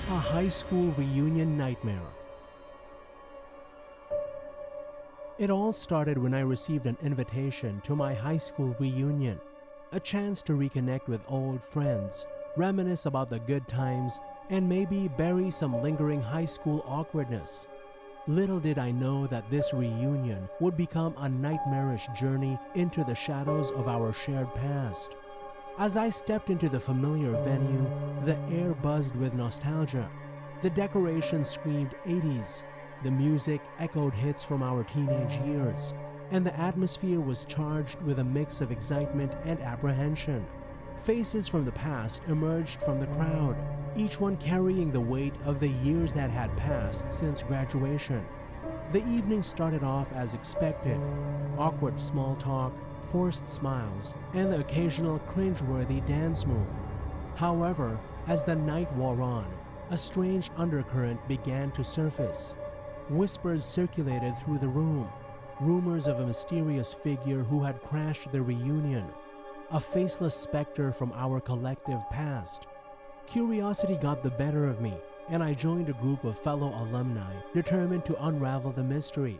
A high school reunion nightmare. It all started when I received an invitation to my high school reunion, a chance to reconnect with old friends, reminisce about the good times, and maybe bury some lingering high school awkwardness. Little did I know that this reunion would become a nightmarish journey into the shadows of our shared past. As I stepped into the familiar venue, the air buzzed with nostalgia. The decorations screamed 80s, the music echoed hits from our teenage years, and the atmosphere was charged with a mix of excitement and apprehension. Faces from the past emerged from the crowd, each one carrying the weight of the years that had passed since graduation. The evening started off as expected: awkward small talk, forced smiles, and the occasional cringe-worthy dance move. However, as the night wore on, a strange undercurrent began to surface. Whispers circulated through the room, rumors of a mysterious figure who had crashed the reunion, a faceless specter from our collective past. Curiosity got the better of me, and I joined a group of fellow alumni determined to unravel the mystery.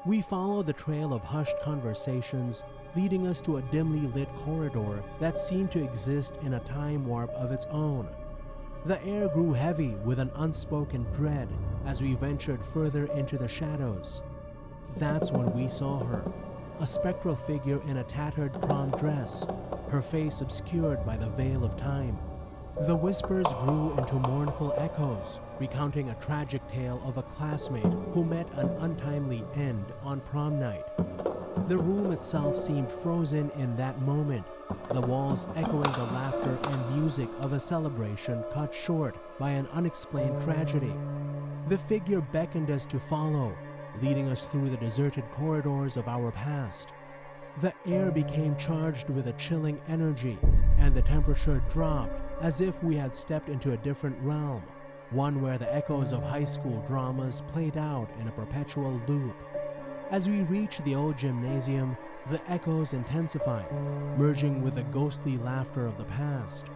We followed the trail of hushed conversations, leading us to a dimly lit corridor that seemed to exist in a time warp of its own. The air grew heavy with an unspoken dread as we ventured further into the shadows. That's when we saw her, a spectral figure in a tattered prom dress, her face obscured by the veil of time. The whispers grew into mournful echoes, recounting a tragic tale of a classmate who met an untimely end on prom night. The room itself seemed frozen in that moment, the walls echoing the laughter and music of a celebration cut short by an unexplained tragedy. The figure beckoned us to follow, leading us through the deserted corridors of our past. The air became charged with a chilling energy, and the temperature dropped as if we had stepped into a different realm, one where the echoes of high school dramas played out in a perpetual loop. As we reached the old gymnasium, the echoes intensified, merging with the ghostly laughter of the past.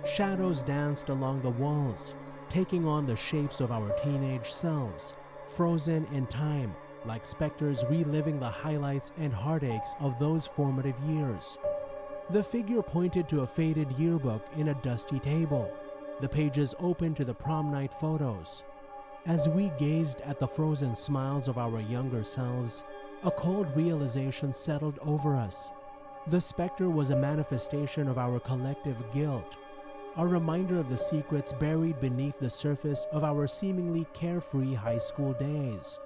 Shadows danced along the walls, taking on the shapes of our teenage selves, frozen in time, like specters reliving the highlights and heartaches of those formative years. The figure pointed to a faded yearbook in a dusty table, the pages open to the prom night photos. As we gazed at the frozen smiles of our younger selves, a cold realization settled over us. The specter was a manifestation of our collective guilt, a reminder of the secrets buried beneath the surface of our seemingly carefree high school days.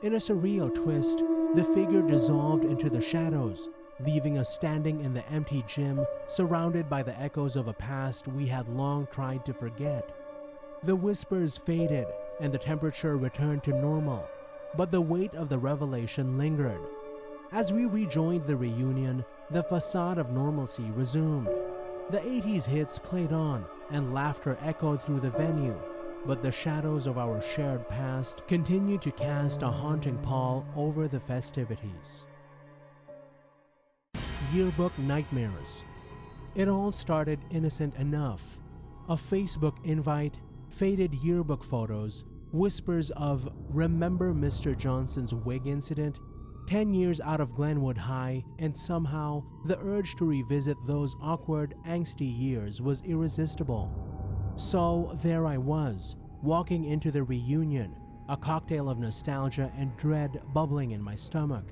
In a surreal twist, the figure dissolved into the shadows, leaving us standing in the empty gym, surrounded by the echoes of a past we had long tried to forget. The whispers faded, and the temperature returned to normal, but the weight of the revelation lingered. As we rejoined the reunion, the facade of normalcy resumed. The 80s hits played on, and laughter echoed through the venue, but the shadows of our shared past continued to cast a haunting pall over the festivities. Yearbook nightmares. It all started innocent enough. A Facebook invite, faded yearbook photos, whispers of "Remember Mr. Johnson's wig incident?" 10 years out of Glenwood High, and somehow the urge to revisit those awkward, angsty years was irresistible. So there I was, walking into the reunion, a cocktail of nostalgia and dread bubbling in my stomach.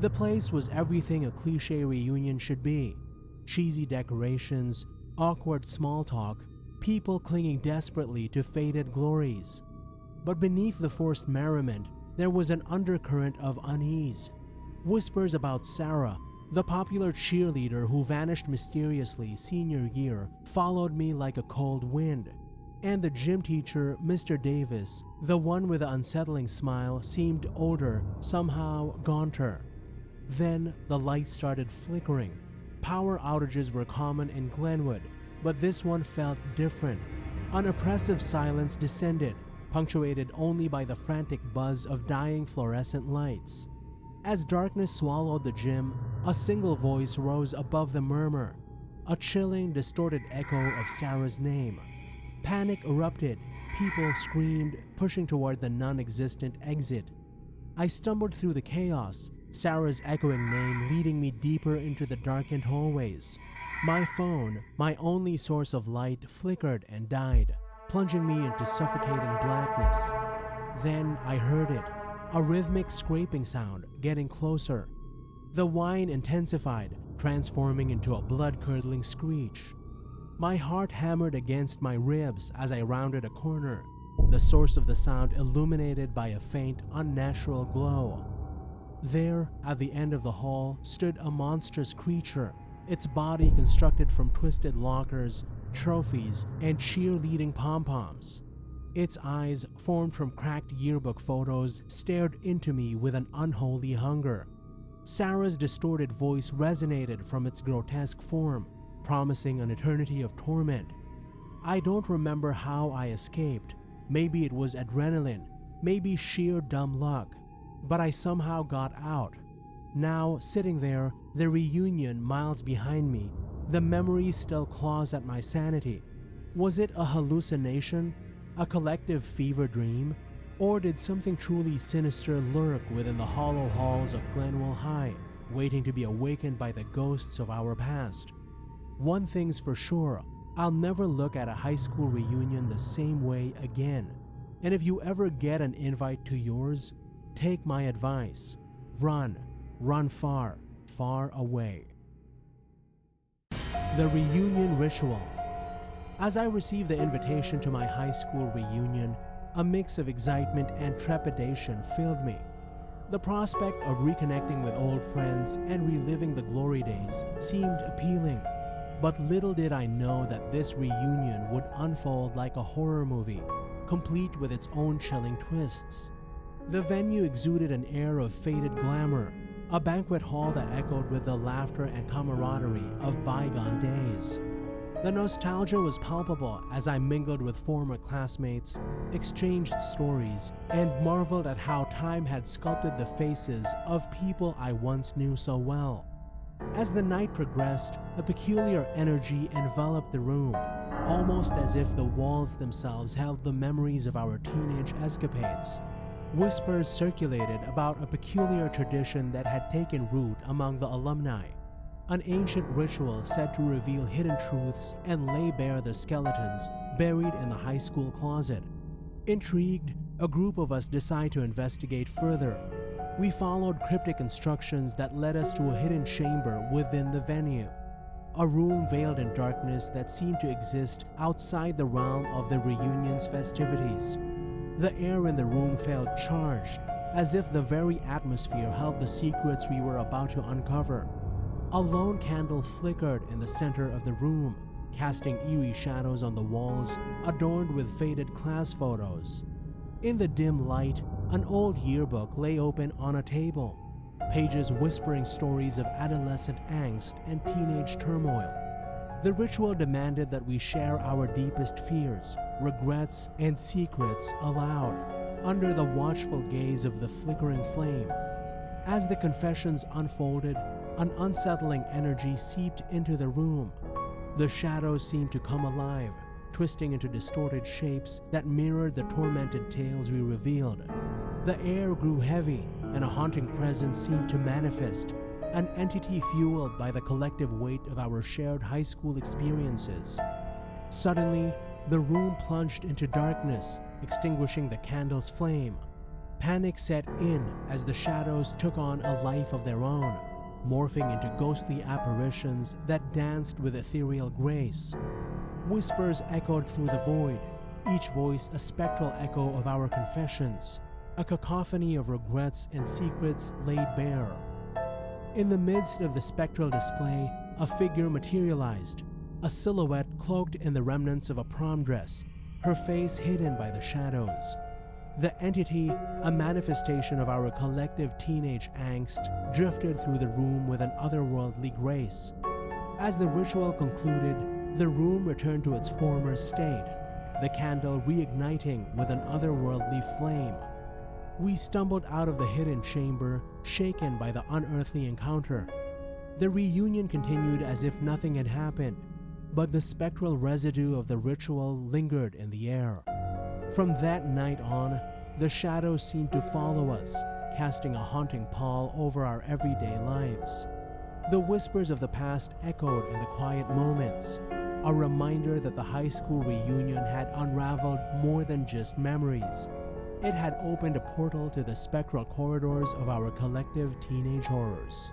The place was everything a cliché reunion should be: cheesy decorations, awkward small talk, people clinging desperately to faded glories. But beneath the forced merriment, there was an undercurrent of unease. Whispers about Sarah, the popular cheerleader who vanished mysteriously senior year, followed me like a cold wind. And the gym teacher, Mr. Davis, the one with the unsettling smile, seemed older, somehow gaunter. Then the lights started flickering. Power outages were common in Glenwood, but this one felt different. An oppressive silence descended, punctuated only by the frantic buzz of dying fluorescent lights. As darkness swallowed the gym, a single voice rose above the murmur, a chilling, distorted echo of Sarah's name. Panic erupted, People screamed, pushing toward the non-existent exit. I stumbled through the chaos, Sarah's echoing name leading me deeper into the darkened hallways. My phone, my only source of light, flickered and died, plunging me into suffocating blackness. Then I heard it, a rhythmic scraping sound getting closer. The whine intensified, transforming into a blood-curdling screech. My heart hammered against my ribs as I rounded a corner, the source of the sound illuminated by a faint, unnatural glow. There, at the end of the hall, stood a monstrous creature, its body constructed from twisted lockers, trophies, and cheerleading pom-poms. Its eyes, formed from cracked yearbook photos, stared into me with an unholy hunger. Sarah's distorted voice resonated from its grotesque form, promising an eternity of torment. I don't remember how I escaped. Maybe it was adrenaline, maybe sheer dumb luck, but I somehow got out. Now, sitting there, the reunion miles behind me, the memory still claws at my sanity. Was it a hallucination? A collective fever dream? Or did something truly sinister lurk within the hollow halls of Glenwell High, waiting to be awakened by the ghosts of our past? One thing's for sure, I'll never look at a high school reunion the same way again. And if you ever get an invite to yours, take my advice. Run far, far away. The reunion ritual. As I received the invitation to my high school reunion, a mix of excitement and trepidation filled me. The prospect of reconnecting with old friends and reliving the glory days seemed appealing, but little did I know that this reunion would unfold like a horror movie, complete with its own chilling twists. The venue exuded an air of faded glamour, a banquet hall that echoed with the laughter and camaraderie of bygone days. The nostalgia was palpable as I mingled with former classmates, exchanged stories, and marveled at how time had sculpted the faces of people I once knew so well. As the night progressed, a peculiar energy enveloped the room, almost as if the walls themselves held the memories of our teenage escapades. Whispers circulated about a peculiar tradition that had taken root among the alumni, an ancient ritual said to reveal hidden truths and lay bare the skeletons buried in the high school closet. Intrigued, a group of us decided to investigate further. We followed cryptic instructions that led us to a hidden chamber within the venue, a room veiled in darkness that seemed to exist outside the realm of the reunion's festivities. The air in the room felt charged, as if the very atmosphere held the secrets we were about to uncover. A lone candle flickered in the center of the room, casting eerie shadows on the walls adorned with faded class photos. In the dim light, an old yearbook lay open on a table, pages whispering stories of adolescent angst and teenage turmoil. The ritual demanded that we share our deepest fears, regrets, and secrets aloud, under the watchful gaze of the flickering flame. As the confessions unfolded, an unsettling energy seeped into the room. The shadows seemed to come alive, twisting into distorted shapes that mirrored the tormented tales we revealed. The air grew heavy, and a haunting presence seemed to manifest, an entity fueled by the collective weight of our shared high school experiences. Suddenly, the room plunged into darkness, extinguishing the candle's flame. Panic set in as the shadows took on a life of their own, morphing into ghostly apparitions that danced with ethereal grace. Whispers echoed through the void, each voice a spectral echo of our confessions, a cacophony of regrets and secrets laid bare. In the midst of the spectral display, a figure materialized, a silhouette cloaked in the remnants of a prom dress, her face hidden by the shadows. The entity, a manifestation of our collective teenage angst, drifted through the room with an otherworldly grace. As the ritual concluded, the room returned to its former state, the candle reigniting with an otherworldly flame. We stumbled out of the hidden chamber, shaken by the unearthly encounter. The reunion continued as if nothing had happened, but the spectral residue of the ritual lingered in the air. From that night on, the shadows seemed to follow us, casting a haunting pall over our everyday lives. The whispers of the past echoed in the quiet moments, a reminder that the high school reunion had unraveled more than just memories. It had opened a portal to the spectral corridors of our collective teenage horrors.